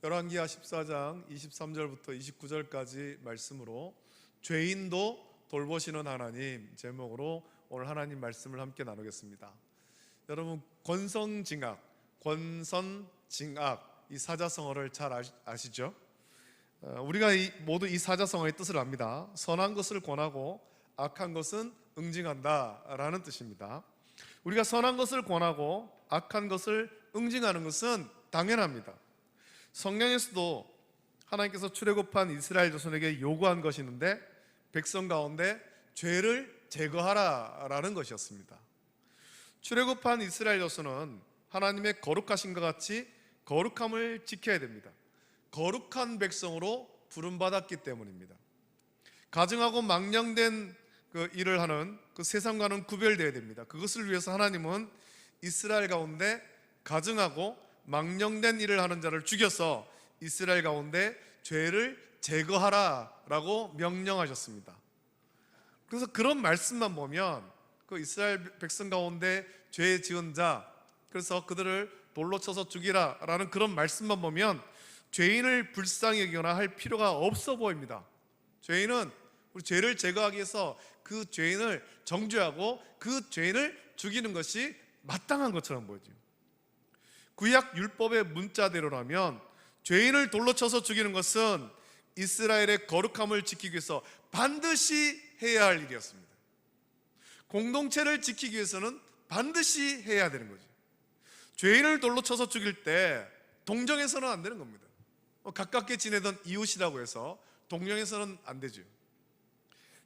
열왕기하 14장 23절부터 29절까지 말씀으로 죄인도 돌보시는 하나님 제목으로 오늘 하나님 말씀을 함께 나누겠습니다. 여러분 권선징악 이 사자성어를 잘 아시죠? 우리가 모두 이 사자성어의 뜻을 압니다. 선한 것을 권하고 악한 것은 응징한다 라는 뜻입니다. 우리가 선한 것을 권하고 악한 것을 응징하는 것은 당연합니다. 성경에서도 하나님께서 출애굽한 이스라엘 자손에게 요구한 것이 있는데 백성 가운데 죄를 제거하라 라는 것이었습니다. 출애굽한 이스라엘 자손은 하나님의 거룩하신 것 같이 거룩함을 지켜야 됩니다. 거룩한 백성으로 부름받았기 때문입니다. 가증하고 망령된 그 일을 하는 그 세상과는 구별되어야 됩니다. 그것을 위해서 하나님은 이스라엘 가운데 가증하고 망령된 일을 하는 자를 죽여서 이스라엘 가운데 죄를 제거하라 라고 명령하셨습니다. 그래서 그런 말씀만 보면 그 이스라엘 백성 가운데 죄 지은 자, 그래서 그들을 돌로 쳐서 죽이라 라는 그런 말씀만 보면 죄인을 불쌍히 여기거나 할 필요가 없어 보입니다. 죄인은 우리 죄를 제거하기 위해서 그 죄인을 정죄하고 그 죄인을 죽이는 것이 마땅한 것처럼 보이죠. 구약 율법의 문자대로라면 죄인을 돌로 쳐서 죽이는 것은 이스라엘의 거룩함을 지키기 위해서 반드시 해야 할 일이었습니다. 공동체를 지키기 위해서는 반드시 해야 되는 거죠. 죄인을 돌로 쳐서 죽일 때 동정해서는 안 되는 겁니다. 가깝게 지내던 이웃이라고 해서 동정해서는 안 되죠.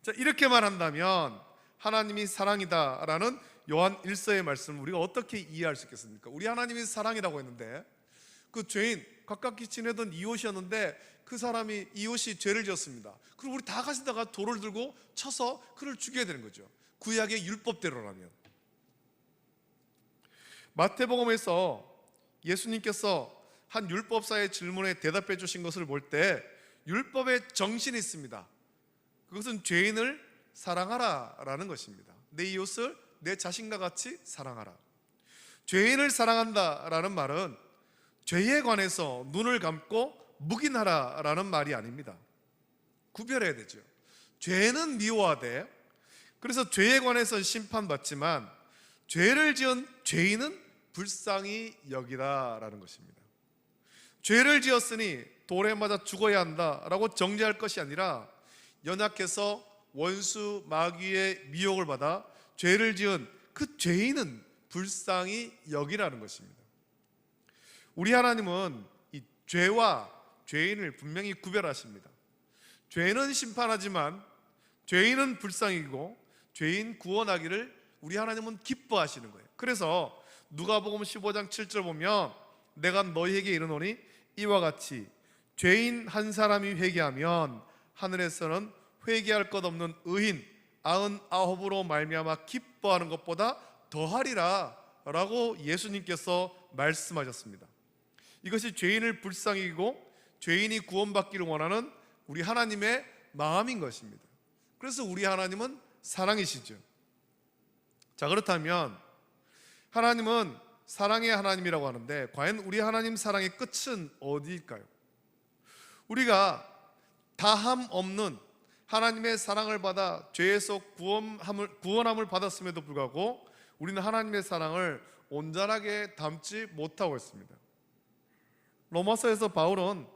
자, 이렇게만 한다면 하나님이 사랑이다라는 요한 1서의 말씀을 우리가 어떻게 이해할 수 있겠습니까? 우리 하나님이 사랑이라고 했는데 그 죄인, 가깝게 지내던 이웃이었는데 그 사람이 이웃이 죄를 지었습니다. 그럼 우리 다 가시다가 돌을 들고 쳐서 그를 죽여야 되는 거죠. 구약의 율법대로라면. 마태복음에서 예수님께서 한 율법사의 질문에 대답해 주신 것을 볼 때 율법의 정신이 있습니다. 그것은 죄인을 사랑하라 라는 것입니다. 내 이웃을 내 자신과 같이 사랑하라. 죄인을 사랑한다 라는 말은 죄에 관해서 눈을 감고 묵인하라 라는 말이 아닙니다. 구별해야 되죠. 죄는 미워하되, 그래서 죄에 관해서 심판받지만 죄를 지은 죄인은 불쌍히 여기라 라는 것입니다. 죄를 지었으니 돌에 맞아 죽어야 한다 라고 정죄할 것이 아니라 연약해서 원수 마귀의 미혹을 받아 죄를 지은 그 죄인은 불쌍히 여기라는 것입니다. 우리 하나님은 이 죄와 죄인을 분명히 구별하십니다. 죄는 심판하지만 죄인은 불쌍히 여기고 죄인 구원하기를 우리 하나님은 기뻐하시는 거예요. 그래서 누가복음 15장 7절 보면 내가 너희에게 이르노니 이와 같이 죄인 한 사람이 회개하면 하늘에서는 회개할 것 없는 의인 99으로 말미암아 기뻐하는 것보다 더하리라 라고 예수님께서 말씀하셨습니다. 이것이 죄인을 불쌍히 여기고 죄인이 구원받기를 원하는 우리 하나님의 마음인 것입니다. 그래서 우리 하나님은 사랑이시죠. 자, 그렇다면 하나님은 사랑의 하나님이라고 하는데 과연 우리 하나님 사랑의 끝은 어디일까요? 우리가 다함 없는 하나님의 사랑을 받아 죄에서 구원함을 받았음에도 불구하고 우리는 하나님의 사랑을 온전하게 담지 못하고 있습니다. 로마서에서 바울은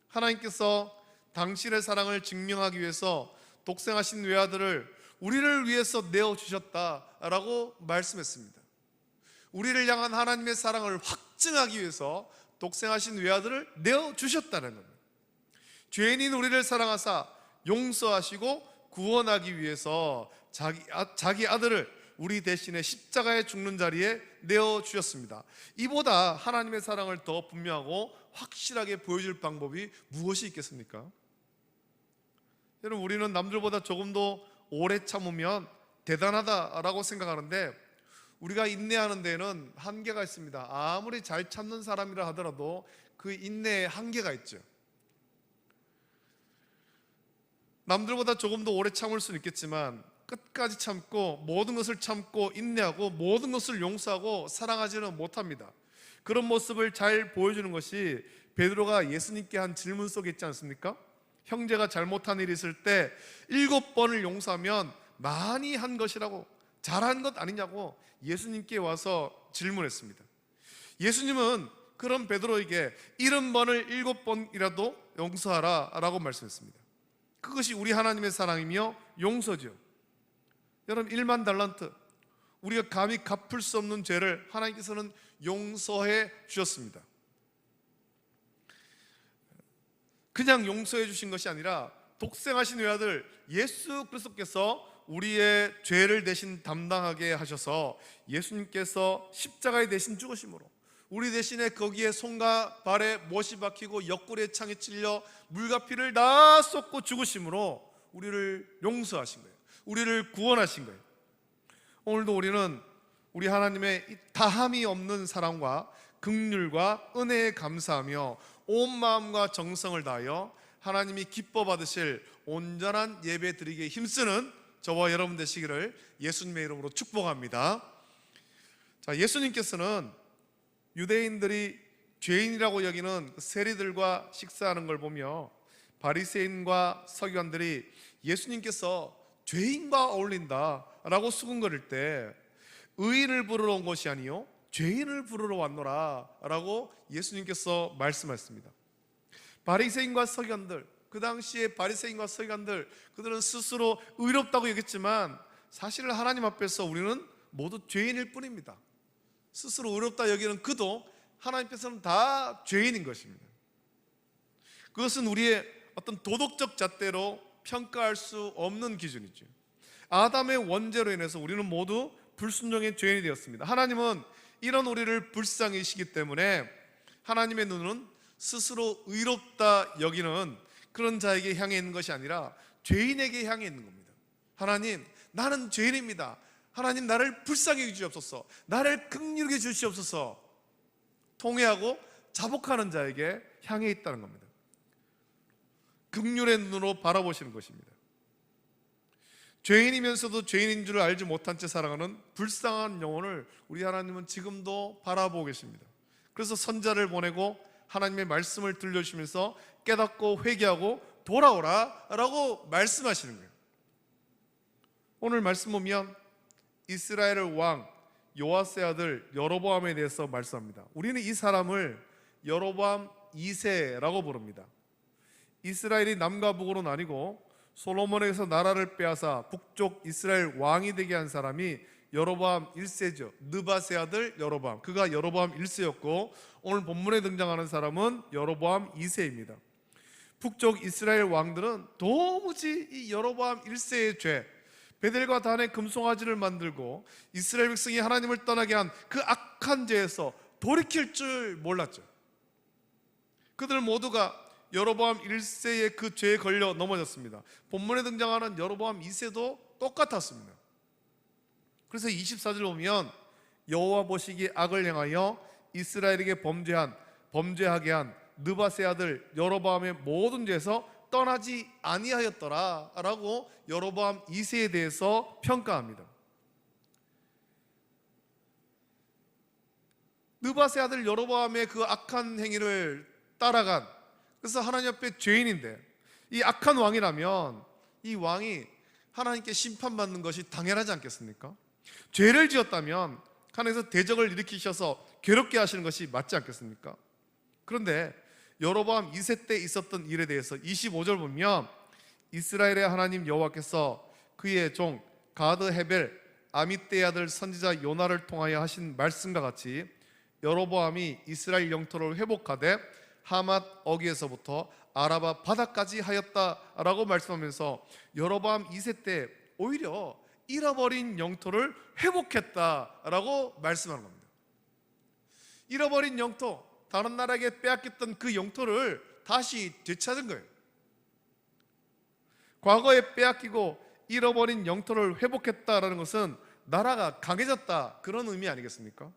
하나님께서 당신의 사랑을 증명하기 위해서 독생하신 외아들을 우리를 위해서 내어주셨다라고 말씀했습니다. 우리를 향한 하나님의 사랑을 확증하기 위해서 독생하신 외아들을 내어주셨다는 겁니다. 죄인인 우리를 사랑하사 용서하시고 구원하기 위해서 자기 아들을 우리 대신에 십자가에 죽는 자리에 내어주셨습니다. 이보다 하나님의 사랑을 더 분명하고 확실하게 보여줄 방법이 무엇이 있겠습니까? 여러분, 우리는 남들보다 조금 더 오래 참으면 대단하다라고 생각하는데 우리가 인내하는 데에는 한계가 있습니다. 아무리 잘 참는 사람이라 하더라도 그 인내에 한계가 있죠. 남들보다 조금 더 오래 참을 수는 있겠지만 끝까지 참고 모든 것을 참고 인내하고 모든 것을 용서하고 사랑하지는 못합니다. 그런 모습을 잘 보여주는 것이 베드로가 예수님께 한 질문 속에 있지 않습니까? 형제가 잘못한 일이 있을 때 7번을 용서하면 많이 한 것이라고, 잘한 것 아니냐고 예수님께 와서 질문했습니다. 예수님은 그런 베드로에게 70번을 7번이라도 용서하라 라고 말씀했습니다. 그것이 우리 하나님의 사랑이며 용서죠. 여러분, 1만 달란트, 우리가 감히 갚을 수 없는 죄를 하나님께서는 용서해 주셨습니다. 그냥 용서해 주신 것이 아니라 독생하신 외아들 예수 그리스도께서 우리의 죄를 대신 담당하게 하셔서 예수님께서 십자가에 대신 죽으심으로 우리 대신에 거기에 손과 발에 못이 박히고 옆구리에 창에 찔려 물과 피를 다 쏟고 죽으심으로 우리를 용서하신 거예요. 우리를 구원하신 거예요. 오늘도 우리는 우리 하나님의 다함이 없는 사랑과 긍휼과 은혜에 감사하며 온 마음과 정성을 다하여 하나님이 기뻐 받으실 온전한 예배 드리기에 힘쓰는 저와 여러분 되시기를 예수님의 이름으로 축복합니다. 자, 예수님께서는 유대인들이 죄인이라고 여기는 세리들과 식사하는 걸 보며 바리새인과 서기관들이 예수님께서 죄인과 어울린다라고 수군거릴 때 의인을 부르러 온 것이 아니요 죄인을 부르러 왔노라 라고 예수님께서 말씀하셨습니다. 바리새인과 서기관들, 그 당시에 바리새인과 서기관들, 그들은 스스로 의롭다고 여겼지만 사실 하나님 앞에서 우리는 모두 죄인일 뿐입니다. 스스로 의롭다 여기는 그도 하나님께서는 다 죄인인 것입니다. 그것은 우리의 어떤 도덕적 잣대로 평가할 수 없는 기준이죠. 아담의 원죄로 인해서 우리는 모두 불순종의 죄인이 되었습니다. 하나님은 이런 우리를 불쌍히 여기시기 때문에 하나님의 눈은 스스로 의롭다 여기는 그런 자에게 향해 있는 것이 아니라 죄인에게 향해 있는 겁니다. 하나님, 나는 죄인입니다. 하나님, 나를 불쌍히 여기시옵소서, 나를 긍휼히 주시옵소서, 통회하고 자복하는 자에게 향해 있다는 겁니다. 긍휼의 눈으로 바라보시는 것입니다. 죄인이면서도 죄인인 줄 알지 못한 채 살아가는 불쌍한 영혼을 우리 하나님은 지금도 바라보고 계십니다. 그래서 선자를 보내고 하나님의 말씀을 들려주시면서 깨닫고 회개하고 돌아오라 라고 말씀하시는 거예요. 오늘 말씀 보면 이스라엘의 왕 요아스의 아들 여로보암에 대해서 말씀합니다. 우리는 이 사람을 여로보암 2세라고 부릅니다. 이스라엘이 남과 북으로 나뉘고 솔로몬에게서 나라를 빼앗아 북쪽 이스라엘 왕이 되게 한 사람이 여로보암 1세죠. 느밧의 아들 여로보암, 그가 여로보암 1세였고 오늘 본문에 등장하는 사람은 여로보암 2세입니다. 북쪽 이스라엘 왕들은 도무지 이 여로보암 1세의 죄, 베델과 단에 금송아지를 만들고 이스라엘 백성이 하나님을 떠나게 한 그 악한 죄에서 돌이킬 줄 몰랐죠. 그들 모두가 여로보암 1세의 그 죄에 걸려 넘어졌습니다. 본문에 등장하는 여로보암 2세도 똑같았습니다. 그래서 24절 보면 여호와 보시기에 악을 행하여 이스라엘에게 범죄하게 한 느밧의 아들 여로보암의 모든 죄에서 떠나지 아니하였더라 라고 여로보암 2세에 대해서 평가합니다. 느밧의 아들 여로보암의 그 악한 행위를 따라간, 그래서 하나님 앞에 죄인인데 이 악한 왕이라면 이 왕이 하나님께 심판받는 것이 당연하지 않겠습니까? 죄를 지었다면 하나님께서 대적을 일으키셔서 괴롭게 하시는 것이 맞지 않겠습니까? 그런데 여로보암 2세 때 있었던 일에 대해서 25절 보면 이스라엘의 하나님 여호와께서 그의 종 가드 헤벨 아미떼의 아들 선지자 요나를 통하여 하신 말씀과 같이 여로보암이 이스라엘 영토를 회복하되 하맛 어귀에서부터 아라바 바다까지 하였다라고 말씀하면서 여로보암 2세 때 오히려 잃어버린 영토를 회복했다라고 말씀하는 겁니다. 잃어버린 영토, 다른 나라에게 빼앗겼던 그 영토를 다시 되찾은 거예요. 과거에 빼앗기고 잃어버린 영토를 회복했다라는 것은 나라가 강해졌다, 그런 의미 아니겠습니까?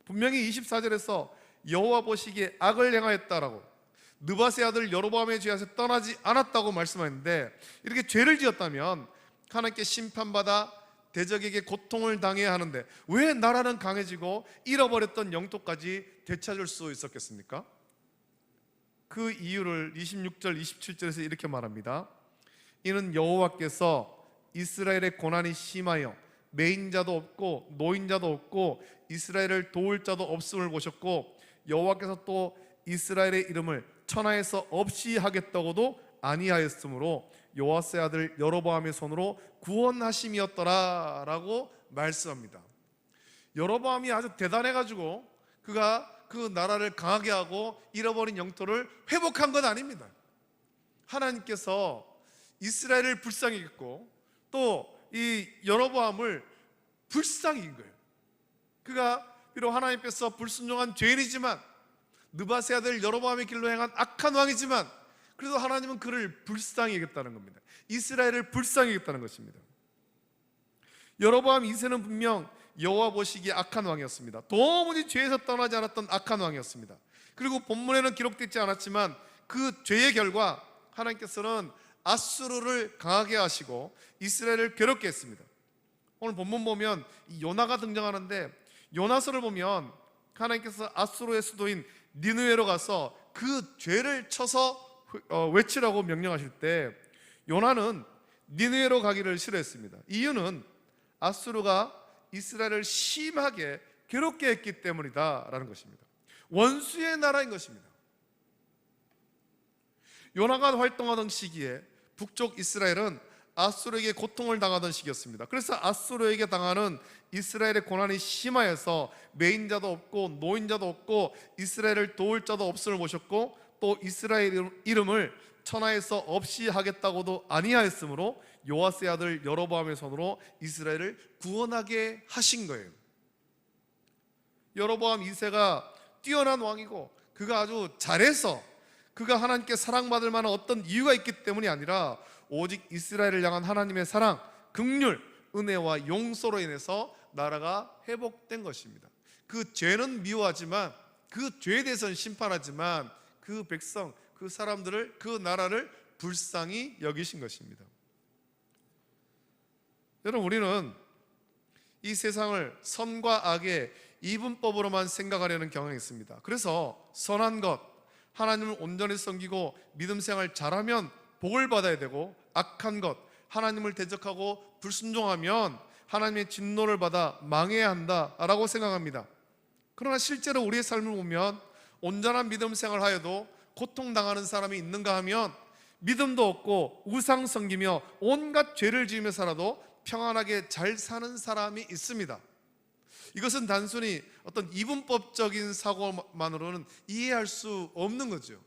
분명히 24절에서 여호와 보시기에 악을 행하였다라고, 느밧의 아들 여로보암의 죄에서 떠나지 않았다고 말씀하는데, 이렇게 죄를 지었다면 하나님께 심판받아 대적에게 고통을 당해야 하는데 왜 나라는 강해지고 잃어버렸던 영토까지 되찾을 수 있었겠습니까? 그 이유를 26절 27절에서 이렇게 말합니다. 이는 여호와께서 이스라엘의 고난이 심하여 매인자도 없고 노인자도 없고 이스라엘을 도울 자도 없음을 보셨고, 여호와께서 또 이스라엘의 이름을 천하에서 없이 하겠다고도 아니하였으므로 요아스의 아들 여로보암의 손으로 구원하심이었더라 라고 말씀합니다. 여로보암이 아주 대단해가지고 그가 그 나라를 강하게 하고 잃어버린 영토를 회복한 건 아닙니다. 하나님께서 이스라엘을 불쌍히 여겼고 또 이 여로보암을 불쌍히 여긴 거예요. 그가 비록 하나님께서 불순종한 죄인이지만, 느바세 아들 여로보암의 길로 행한 악한 왕이지만, 그래도 하나님은 그를 불쌍히 여겼다는 겁니다. 이스라엘을 불쌍히 여겼다는 것입니다. 여로보암 2세는 분명 여호와 보시기에 악한 왕이었습니다. 도무지 죄에서 떠나지 않았던 악한 왕이었습니다. 그리고 본문에는 기록되지 않았지만 그 죄의 결과 하나님께서는 아수르를 강하게 하시고 이스라엘을 괴롭게 했습니다. 오늘 본문 보면 요나가 등장하는데, 요나서를 보면 하나님께서 아수르의 수도인 니느웨로 가서 그 죄를 쳐서 외치라고 명령하실 때 요나는 니느웨로 가기를 싫어했습니다. 이유는 아수르가 이스라엘을 심하게 괴롭게 했기 때문이다라는 것입니다. 원수의 나라인 것입니다. 요나가 활동하던 시기에 북쪽 이스라엘은 아수르에게 고통을 당하던 시기였습니다. 그래서 아수르에게 당하는 이스라엘의 고난이 심하여서 매인자도 없고 노인자도 없고 이스라엘을 도울 자도 없음을 보셨고, 또 이스라엘 이름을 천하에서 없이 하겠다고도 아니하였으므로 요아스의 아들 여로보암의 손으로 이스라엘을 구원하게 하신 거예요. 여로보암 2세가 뛰어난 왕이고 그가 아주 잘해서 그가 하나님께 사랑받을 만한 어떤 이유가 있기 때문이 아니라 오직 이스라엘을 향한 하나님의 사랑, 긍휼, 은혜와 용서로 인해서 나라가 회복된 것입니다. 그 죄는 미워하지만, 그 죄에 대해서는 심판하지만 그 백성, 그 사람들을, 그 나라를 불쌍히 여기신 것입니다. 여러분, 우리는 이 세상을 선과 악의 이분법으로만 생각하려는 경향이 있습니다. 그래서 선한 것, 하나님을 온전히 섬기고 믿음 생활 잘하면 복을 받아야 되고, 악한 것, 하나님을 대적하고 불순종하면 하나님의 진노를 받아 망해야 한다라고 생각합니다. 그러나 실제로 우리의 삶을 보면 온전한 믿음 생활하여도 고통당하는 사람이 있는가 하면 믿음도 없고 우상 섬기며 온갖 죄를 지으며 살아도 평안하게 잘 사는 사람이 있습니다. 이것은 단순히 어떤 이분법적인 사고만으로는 이해할 수 없는 거죠.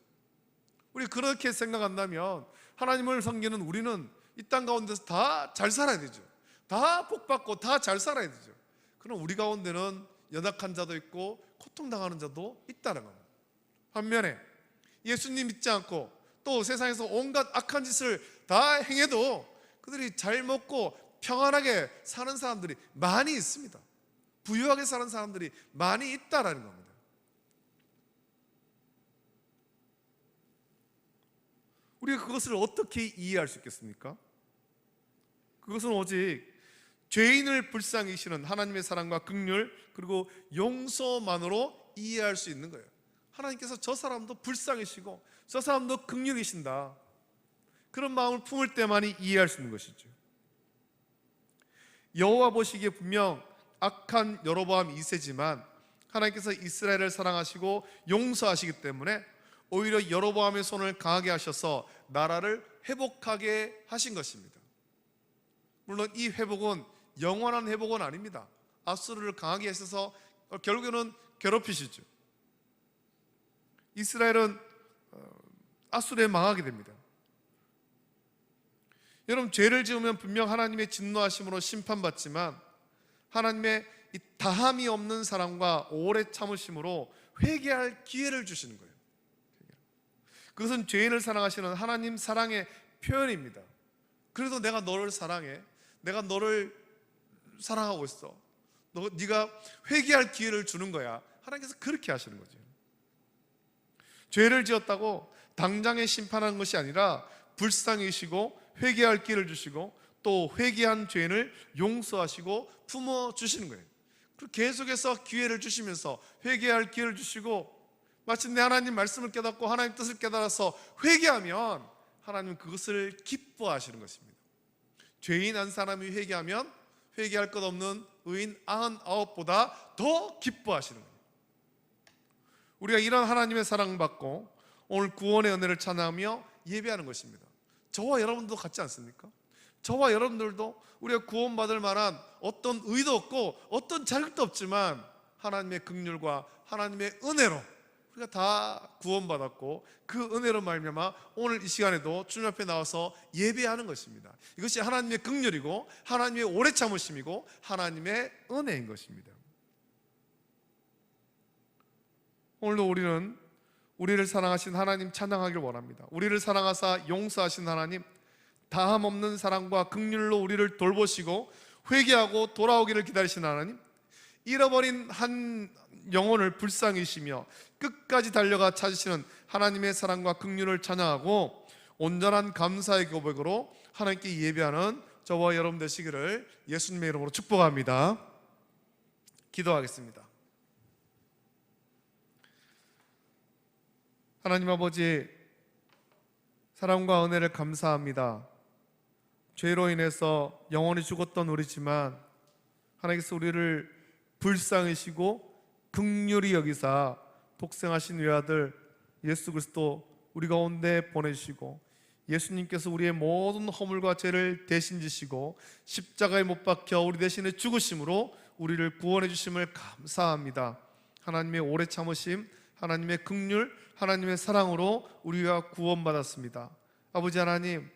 우리 그렇게 생각한다면 하나님을 섬기는 우리는 이 땅 가운데서 다 잘 살아야 되죠. 다 복받고 다 잘 살아야 되죠. 그럼 우리 가운데는 연약한 자도 있고 고통당하는 자도 있다는 겁니다. 반면에 예수님 믿지 않고 또 세상에서 온갖 악한 짓을 다 행해도 그들이 잘 먹고 평안하게 사는 사람들이 많이 있습니다. 부유하게 사는 사람들이 많이 있다라는 겁니다. 우리가 그것을 어떻게 이해할 수 있겠습니까? 그것은 오직 죄인을 불쌍히 여기시는 하나님의 사랑과 긍휼 그리고 용서만으로 이해할 수 있는 거예요. 하나님께서 저 사람도 불쌍히시고 저 사람도 긍휼이신다, 그런 마음을 품을 때만이 이해할 수 있는 것이죠. 여호와 보시기에 분명 악한 여로보암 2세지만 하나님께서 이스라엘을 사랑하시고 용서하시기 때문에 오히려 여로보암의 손을 강하게 하셔서 나라를 회복하게 하신 것입니다. 물론 이 회복은 영원한 회복은 아닙니다. 아수르를 강하게 하셔서 결국에는 괴롭히시죠. 이스라엘은 아수르에 망하게 됩니다. 여러분, 죄를 지으면 분명 하나님의 진노하심으로 심판받지만 하나님의 이 다함이 없는 사랑과 오래 참으심으로 회개할 기회를 주시는 거예요. 그것은 죄인을 사랑하시는 하나님 사랑의 표현입니다. 그래도 내가 너를 사랑해, 내가 너를 사랑하고 있어, 네가 회개할 기회를 주는 거야. 하나님께서 그렇게 하시는 거죠. 죄를 지었다고 당장에 심판하는 것이 아니라 불쌍히시고 회개할 기회를 주시고 또 회개한 죄인을 용서하시고 품어주시는 거예요. 그리고 계속해서 기회를 주시면서 회개할 기회를 주시고 마치 내 하나님 말씀을 깨닫고 하나님 뜻을 깨달아서 회개하면 하나님은 그것을 기뻐하시는 것입니다. 죄인 한 사람이 회개하면 회개할 것 없는 의인 99보다 더 기뻐하시는 거예요. 우리가 이런 하나님의 사랑받고 오늘 구원의 은혜를 찬양하며 예배하는 것입니다. 저와 여러분도 같지 않습니까? 저와 여러분들도 우리가 구원받을 만한 어떤 의도 없고 어떤 자격도 없지만 하나님의 긍휼과 하나님의 은혜로 우리가 다 구원받았고 그 은혜로 말미암아 오늘 이 시간에도 주님 앞에 나와서 예배하는 것입니다. 이것이 하나님의 긍휼이고 하나님의 오래 참으심이고 하나님의 은혜인 것입니다. 오늘도 우리는 우리를 사랑하신 하나님 찬양하길 원합니다. 우리를 사랑하사 용서하신 하나님, 다함 없는 사랑과 긍휼로 우리를 돌보시고 회개하고 돌아오기를 기다리시는 하나님, 잃어버린 한 영혼을 불쌍히시며 끝까지 달려가 찾으시는 하나님의 사랑과 긍휼을 찬양하고 온전한 감사의 고백으로 하나님께 예배하는 저와 여러분 되시기를 예수님의 이름으로 축복합니다. 기도하겠습니다. 하나님 아버지, 사랑과 은혜를 감사합니다. 죄로 인해서 영원히 죽었던 우리지만 하나님께서 우리를 불쌍히시고 긍휼히 여기사 독생하신 외아들 예수 그리스도 우리 가운데 보내주시고 예수님께서 우리의 모든 허물과 죄를 대신 지시고 십자가에 못 박혀 우리 대신에 죽으심으로 우리를 구원해 주심을 감사합니다. 하나님의 오래 참으심, 하나님의 긍휼, 하나님의 사랑으로 우리가 구원받았습니다. 아버지 하나님,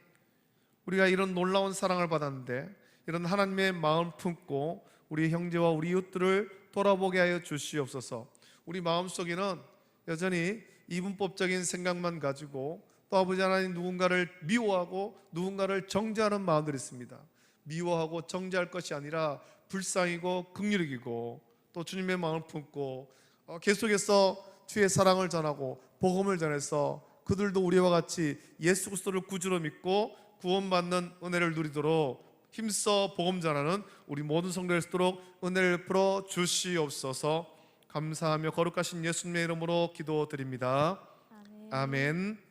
우리가 이런 놀라운 사랑을 받았는데 이런 하나님의 마음 품고 우리 형제와 우리 이웃들을 돌아보게 하여 주시옵소서. 우리 마음속에는 여전히 이분법적인 생각만 가지고 또 아버지 하나님 누군가를 미워하고 누군가를 정죄하는 마음들이 있습니다. 미워하고 정죄할 것이 아니라 불쌍히고 긍휼이고 또 주님의 마음을 품고 계속해서 주의 사랑을 전하고 복음을 전해서 그들도 우리와 같이 예수 그리스도를 구주로 믿고 구원받는 은혜를 누리도록 힘써 복음 전하는 우리 모든 성도들 되도록 은혜를 풀어 주시옵소서. 감사하며 거룩하신 예수님의 이름으로 기도드립니다. 아멘.